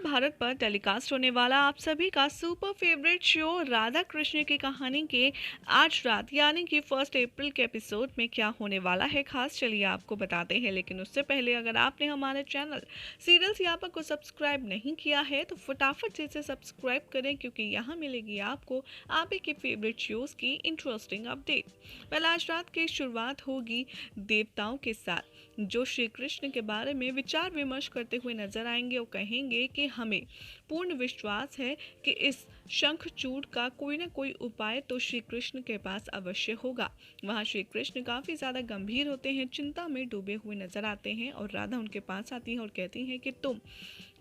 भारत पर टेलीकास्ट होने वाला आप सभी का super favourite show Radha Krishna की कहानी के आज रात यानी कि 1 अप्रैल के एपिसोड में क्या होने वाला है खास, चलिए आपको बताते हैं। लेकिन उससे पहले अगर आपने हमारे चैनल सीरियल्स यहाँ पर को सब्सक्राइब नहीं किया है तो फटाफट से इसे सब्सक्राइब करें, क्योंकि यहाँ मिलेगी आपको आप ही के फेवरेट शोज की इंटरेस्टिंग अपडेट। पहले आज रात की शुरुआत होगी देवताओं के साथ, जो श्री कृष्ण के बारे में विचार विमर्श करते हुए नजर आएंगे और कहेंगे कि हमें पूर्ण विश्वास है कि इस शंखचूड़ का कोई ना कोई उपाय तो श्री कृष्ण के पास अवश्य होगा। वहाँ श्री कृष्ण काफी ज्यादा गंभीर होते हैं, चिंता में डूबे हुए नजर आते हैं और राधा उनके पास आती है और कहती है कि तुम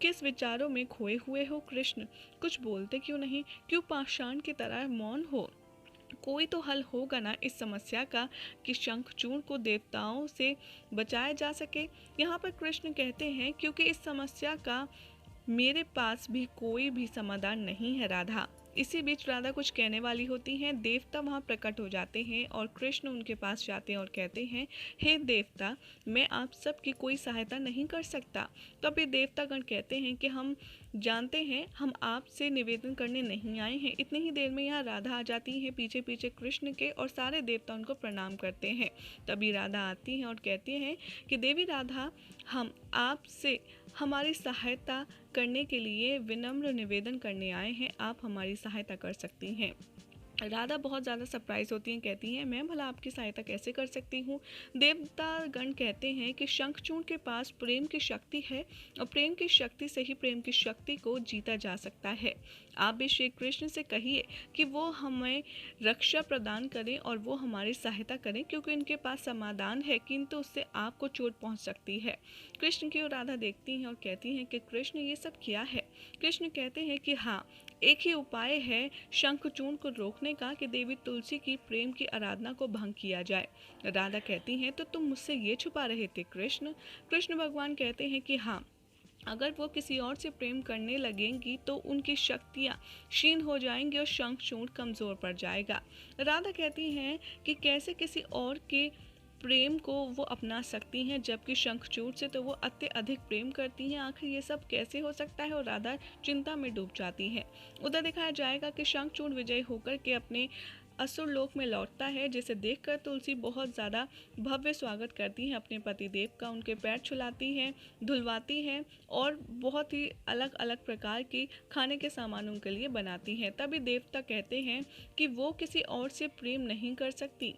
किस विचारों में खोए हुए हो कृष्ण, कुछ बोलते क्यों नहीं, क्यों पाषाण की तरह मौन हो। कोई तो हल होगा ना इस समस्या का कि शंखचूड़ को देवताओं से बचाया जा सके। यहाँ पर कृष्ण कहते हैं क्योंकि इस समस्या का मेरे पास भी कोई भी समाधान नहीं है राधा। इसी बीच राधा कुछ कहने वाली होती हैं, देवता वहाँ प्रकट हो जाते हैं और कृष्ण उनके पास जाते हैं और कहते हैं, हे देवता, मैं आप सबकी कोई सहायता नहीं कर सकता। तब ये देवतागण कहते हैं कि हम जानते हैं, हम आपसे निवेदन करने नहीं आए हैं। इतनी ही देर में यहाँ राधा आ जाती है पीछे पीछे कृष्ण के और सारे देवता उनको प्रणाम करते हैं। तभी राधा आती हैं और कहती हैं कि देवी राधा, हम आपसे हमारी सहायता करने के लिए विनम्र निवेदन करने आए हैं, आप हमारी सहायता कर सकती हैं। राधा बहुत ज़्यादा सरप्राइज होती हैं, कहती हैं मैं भला आपकी सहायता कैसे कर सकती हूँ। देवतागण कहते हैं कि शंखचूड़ के पास प्रेम की शक्ति है और प्रेम की शक्ति से ही प्रेम की शक्ति को जीता जा सकता है। आप भी श्री कृष्ण से कहिए कि वो हमें रक्षा प्रदान करें और वो हमारी सहायता करें, क्योंकि इनके पास समाधान है किंतु उससे आपको चोट पहुँच सकती है। कृष्ण की ओर राधा देखती हैं और कहती हैं कि कृष्ण ये सब क्या है। कृष्ण कहते हैं कि हाँ, एक ही उपाय है शंखचूड़ को रोकने का कि देवी तुलसी की प्रेम की आराधना को भंग किया जाए। राधा कहती हैं तो तुम मुझसे ये छुपा रहे थे कृष्ण। कृष्ण भगवान कहते हैं कि हाँ, अगर वो किसी और से प्रेम करने लगेंगी तो उनकी शक्तियाँ क्षीण हो जाएंगी और शंखचूड़ कमजोर पड़ जाएगा। राधा कहती हैं कि कैसे किसी और के प्रेम को वो अपना सकती हैं जबकि शंखचूड़ से तो वो अत्यधिक प्रेम करती हैं, आखिर ये सब कैसे हो सकता है। और राधा चिंता में डूब जाती है। उधर दिखाया जाएगा कि शंखचूड़ विजय होकर के अपने असुर लोक में लौटता है, जिसे देखकर तुलसी बहुत ज़्यादा भव्य स्वागत करती हैं अपने पतिदेव का, उनके पैर छुलाती हैं, धुलवाती हैं और बहुत ही अलग अलग प्रकार की खाने के सामान उनके लिए बनाती हैं। तभी देवता कहते हैं कि वो किसी और से प्रेम नहीं कर सकती,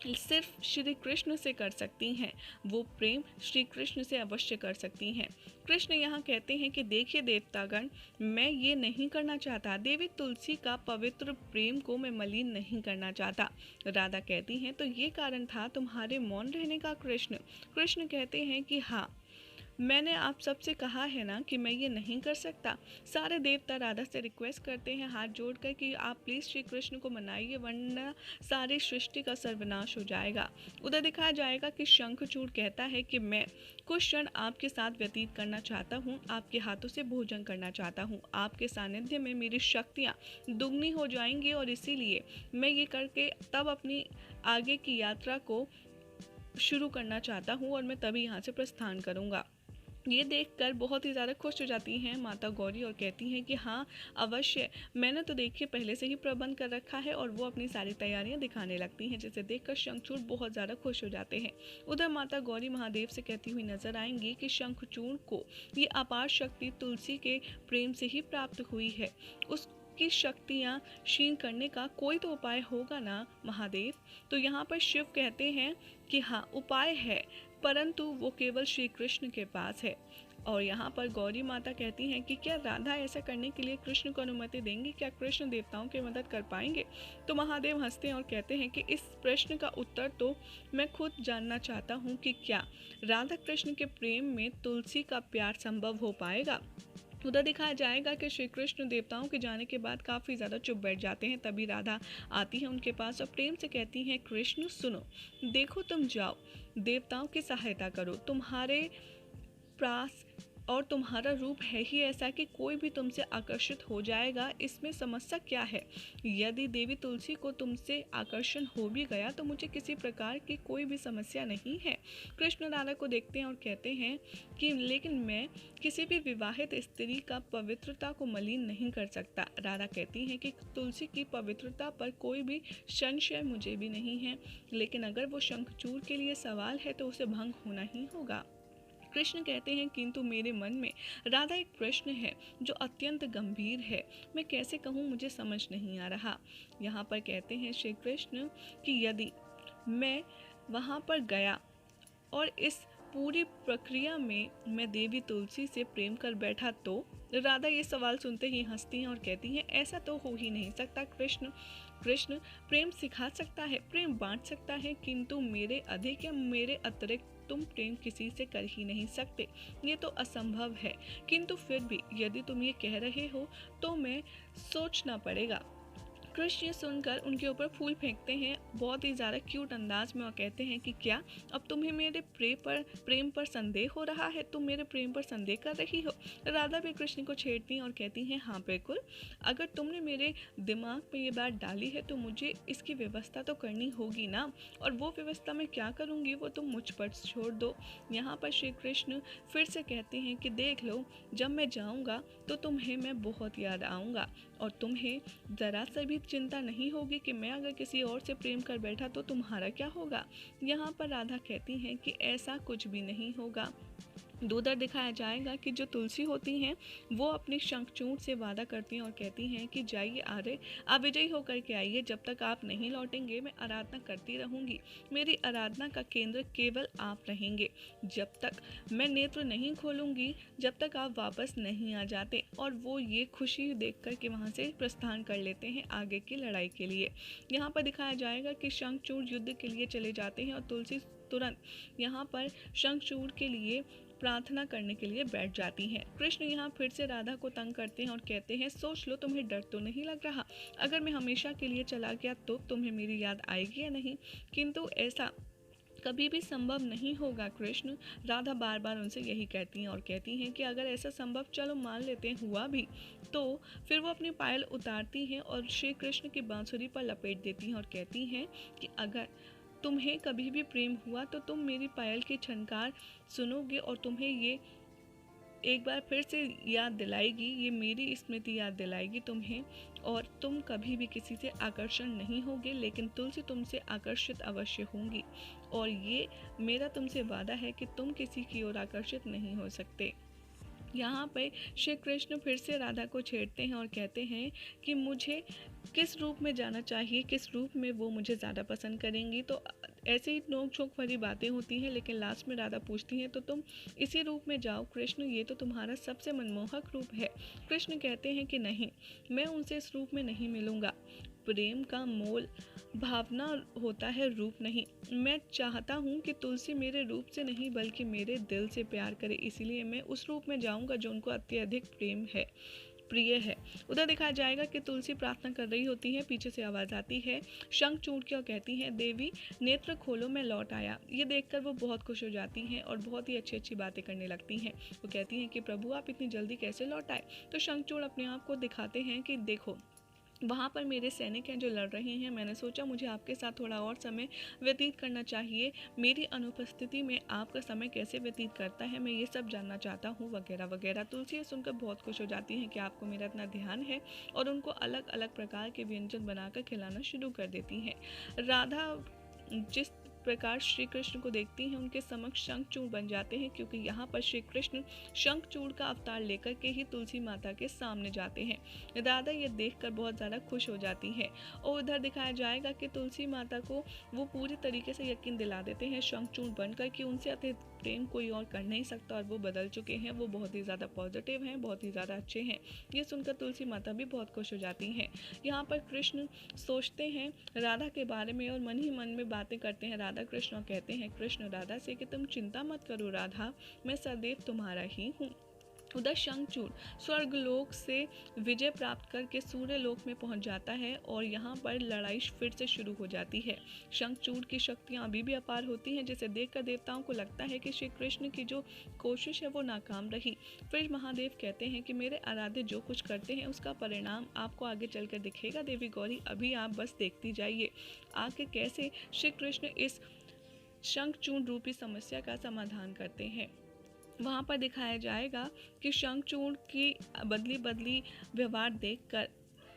सिर्फ श्री कृष्ण से कर सकती हैं। वो प्रेम श्री कृष्ण से अवश्य कर सकती हैं। कृष्ण यहाँ कहते हैं कि देखिए देवतागण, मैं ये नहीं करना चाहता, देवी तुलसी का पवित्र प्रेम को मैं मलिन नहीं करना चाहता। राधा कहती हैं तो ये कारण था तुम्हारे मौन रहने का कृष्ण। कृष्ण कहते हैं कि हाँ, मैंने आप सबसे कहा है ना कि मैं ये नहीं कर सकता। सारे देवता राधा से रिक्वेस्ट करते हैं हाथ जोड़कर कि आप प्लीज़ श्री कृष्ण को मनाइए, वरना सारी सृष्टि का सर्वनाश हो जाएगा। उधर दिखाया जाएगा कि शंखचूड़ कहता है कि मैं कुछ क्षण आपके साथ व्यतीत करना चाहता हूँ, आपके हाथों से भोजन करना चाहता हूँ। आपके सानिध्य में मेरी शक्तियाँ दुगनी हो जाएंगी और इसीलिए मैं ये करके तब अपनी आगे की यात्रा को शुरू करना चाहता हूँ और मैं तभी यहाँ से प्रस्थान करूँगा। ये देखकर बहुत ही ज़्यादा खुश हो जाती हैं माता गौरी और कहती हैं कि हाँ अवश्य, मैंने तो देखिए पहले से ही प्रबंध कर रखा है। और वो अपनी सारी तैयारियां दिखाने लगती हैं, जिसे देखकर शंखचूड़ बहुत ज़्यादा खुश हो जाते हैं। उधर माता गौरी महादेव से कहती हुई नजर आएंगी कि शंखचूड़ को ये अपार शक्ति तुलसी के प्रेम से ही प्राप्त हुई है, उसकी शक्तियाँ क्षीण करने का कोई तो उपाय होगा ना महादेव। तो यहाँ पर शिव कहते हैं कि हाँ उपाय है, परंतु वो केवल श्री कृष्ण के पास है। और यहाँ पर गौरी माता कहती हैं कि क्या राधा ऐसा करने के लिए कृष्ण को अनुमति देंगे, क्या कृष्ण देवताओं की मदद कर पाएंगे। तो महादेव हंसते हैं और कहते हैं कि इस प्रश्न का उत्तर तो मैं खुद जानना चाहता हूँ कि क्या राधा कृष्ण के प्रेम में तुलसी का प्यार संभव हो पाएगा। उधर दिखाया जाएगा कि श्री कृष्ण देवताओं के जाने के बाद काफ़ी ज़्यादा चुप बैठ जाते हैं। तभी राधा आती है उनके पास और प्रेम से कहती हैं, कृष्ण सुनो, देखो तुम जाओ देवताओं की सहायता करो, तुम्हारे पास और तुम्हारा रूप है ही ऐसा कि कोई भी तुमसे आकर्षित हो जाएगा, इसमें समस्या क्या है? यदि देवी तुलसी को तुमसे आकर्षण हो भी गया तो मुझे किसी प्रकार की कोई भी समस्या नहीं है। कृष्ण राधा को देखते हैं और कहते हैं कि लेकिन मैं किसी भी विवाहित स्त्री का पवित्रता को मलिन नहीं कर सकता। राधा कहती हैं कि तुलसी की पवित्रता पर कोई भी संशय मुझे भी नहीं है, लेकिन अगर वो शंखचूड़ के लिए सवाल है तो उसे भंग होना ही होगा। कृष्ण कहते हैं किंतु मेरे मन में राधा एक प्रश्न है जो अत्यंत गंभीर है, मैं कैसे कहूँ, मुझे समझ नहीं आ रहा। यहाँ पर कहते हैं श्री कृष्ण कि यदि मैं वहाँ पर गया और इस पूरी प्रक्रिया में मैं देवी तुलसी से प्रेम कर बैठा तो? राधा ये सवाल सुनते ही हंसती हैं और कहती हैं ऐसा तो हो ही नहीं सकता कृष्ण। कृष्ण प्रेम सिखा सकता है, प्रेम बांट सकता है, किंतु मेरे अधिक या मेरे अतिरिक्त तुम प्रेम किसी से कर ही नहीं सकते, ये तो असंभव है। किंतु फिर भी यदि तुम ये कह रहे हो तो मैं सोचना पड़ेगा। कृष्ण ये सुनकर उनके ऊपर फूल फेंकते हैं बहुत ही ज़्यादा क्यूट अंदाज में और कहते हैं कि क्या अब तुम्हें मेरे प्रेम पर संदेह हो रहा है, तुम मेरे प्रेम पर संदेह कर रही हो? राधा भी कृष्ण को छेड़ती हैं और कहती हैं हाँ बिल्कुल, अगर तुमने मेरे दिमाग में ये बात डाली है तो मुझे इसकी व्यवस्था तो करनी होगी ना, और वो व्यवस्था मैं क्या करूँगी वो तुम मुझ पर छोड़ दो। यहाँ पर श्री कृष्ण फिर से कहते हैं कि देख लो, जब मैं जाऊँगा तो तुम्हें मैं बहुत याद आऊँगा, और तुम्हें ज़रा सा भी चिंता नहीं होगी कि मैं अगर किसी और से प्रेम कर बैठा तो तुम्हारा क्या होगा। यहाँ पर राधा कहती हैं कि ऐसा कुछ भी नहीं होगा। दूधर दिखाया जाएगा कि जो तुलसी होती हैं वो अपने शंखचूड़ से वादा करती हैं और कहती हैं कि जाइए आर्य, आप विजयी होकर के आइए, जब तक आप नहीं लौटेंगे मैं आराधना करती रहूंगी, मेरी आराधना का केंद्र केवल आप रहेंगे, जब तक मैं नेत्र नहीं खोलूंगी, जब तक आप वापस नहीं आ जाते। और वो ये खुशी देख कर के वहाँ से प्रस्थान कर लेते हैं आगे की लड़ाई के लिए। यहाँ पर दिखाया जाएगा कि शंखचूड़ युद्ध के लिए चले जाते हैं और तुलसी तुरंत यहाँ पर शंखचूड़ के लिए प्रार्थना करने के लिए बैठ जाती हैं। कृष्ण यहाँ फिर से राधा को तंग करते हैं और कहते हैं सोच लो, तुम्हें डर तो नहीं लग रहा? अगर मैं हमेशा के लिए चला गया तो तुम्हें मेरी याद आएगी या नहीं? किंतु ऐसा कभी भी संभव नहीं होगा कृष्ण। राधा बार बार उनसे यही कहती हैं और कहती हैं कि अगर ऐसा संभव, चलो मान लेते हैं हुआ भी, तो फिर वो अपनी पायल उतारती हैं और श्री कृष्ण की बांसुरी पर लपेट देती हैं और कहती हैं कि अगर तुम्हें कभी भी प्रेम हुआ तो तुम मेरी पायल की छनकार सुनोगे और तुम्हें ये एक बार फिर से याद दिलाएगी, ये मेरी स्मृति याद दिलाएगी तुम्हें, और तुम कभी भी किसी से आकर्षण नहीं होगे, लेकिन तुलसी तुमसे आकर्षित अवश्य होंगी, और ये मेरा तुमसे वादा है कि तुम किसी की ओर आकर्षित नहीं हो सकते। यहाँ पे श्री कृष्ण फिर से राधा को छेड़ते हैं और कहते हैं कि मुझे किस रूप में जाना चाहिए, किस रूप में वो मुझे ज़्यादा पसंद करेंगी। तो ऐसे ही नोक झोंक वाली बातें होती हैं, लेकिन लास्ट में राधा पूछती हैं तो तुम इसी रूप में जाओ कृष्ण, ये तो तुम्हारा सबसे मनमोहक रूप है। कृष्ण कहते हैं कि नहीं, मैं उनसे इस रूप में नहीं मिलूँगा। प्रेम का मोल भावना होता है, रूप नहीं। मैं चाहता हूँ कि तुलसी मेरे रूप से नहीं बल्कि मेरे दिल से प्यार करे, इसीलिए मैं उस रूप में जाऊँगा जो उनको अत्यधिक प्रिय है। उधर दिखाया जाएगा कि तुलसी प्रार्थना कर रही होती है, पीछे से आवाज़ आती है शंखचूड़ की और कहती हैं देवी नेत्र खोलो, मैं लौट आया। ये देखकर वो बहुत खुश हो जाती हैं और बहुत ही अच्छी अच्छी बातें करने लगती हैं। वो कहती हैं कि प्रभु आप इतनी जल्दी कैसे लौट आए? तो शंखचूड़ अपने आप को दिखाते हैं कि देखो, वहाँ पर मेरे सैनिक हैं जो लड़ रहे हैं, मैंने सोचा मुझे आपके साथ थोड़ा और समय व्यतीत करना चाहिए, मेरी अनुपस्थिति में आपका समय कैसे व्यतीत करता है मैं ये सब जानना चाहता हूँ, वगैरह वगैरह। तुलसी सुनकर बहुत खुश हो जाती हैं कि आपको मेरा इतना ध्यान है, और उनको अलग अलग प्रकार के व्यंजन बनाकर खिलाना शुरू कर देती हैं। राधा जिस प्रकार श्री कृष्ण को देखती हैं उनके समक्ष शंखचूड़ बन जाते हैं, क्योंकि यहाँ पर श्री कृष्ण शंखचूड़ का अवतार लेकर के ही तुलसी माता के सामने जाते हैं। राधा ये देखकर बहुत ज़्यादा खुश हो जाती है, और उधर दिखाया जाएगा कि तुलसी माता को वो पूरी तरीके से यकीन दिला देते हैं शंखचूड़ बनकर कि उनसे अतिरिक्त प्रेम कोई और कर नहीं सकता, और वो बदल चुके हैं, वो बहुत ही ज़्यादा पॉजिटिव हैं, बहुत ही ज़्यादा अच्छे हैं। ये सुनकर तुलसी माता भी बहुत खुश हो जाती हैं। यहाँ पर कृष्ण सोचते हैं राधा के बारे में और मन ही मन में बातें करते हैं राधा कृष्ण, और कहते हैं कृष्ण राधा से कि तुम चिंता मत करो राधा, मैं सदैव तुम्हारा ही हूँ। उधर शंखचूड़ स्वर्गलोक से विजय प्राप्त करके सूर्यलोक में पहुंच जाता है और यहाँ पर लड़ाई फिर से शुरू हो जाती है। शंखचूड़ की शक्तियाँ अभी भी अपार होती हैं, जिसे देखकर देवताओं को लगता है कि श्री कृष्ण की जो कोशिश है वो नाकाम रही। फिर महादेव कहते हैं कि मेरे आराध्य जो कुछ करते हैं उसका परिणाम आपको आगे चलकर दिखेगा देवी गौरी, अभी आप बस देखती जाइए आगे कैसे श्री कृष्ण इस शंखचूड़ रूपी समस्या का समाधान करते हैं। वहाँ पर दिखाया जाएगा कि शंखचूड़ की बदली बदली व्यवहार देखकर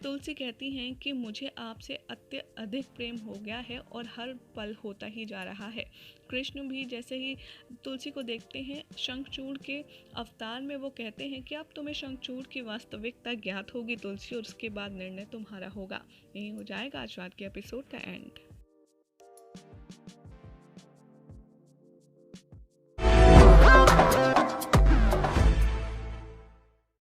तुलसी कहती हैं कि मुझे आपसे अत्यधिक प्रेम हो गया है और हर पल होता ही जा रहा है। कृष्ण भी जैसे ही तुलसी को देखते हैं शंखचूड़ के अवतार में, वो कहते हैं कि अब तुम्हें शंखचूड़ की वास्तविकता ज्ञात होगी तुलसी, और उसके बाद निर्णय तुम्हारा होगा। यही हो जाएगा आज रात के एपिसोड का एंड।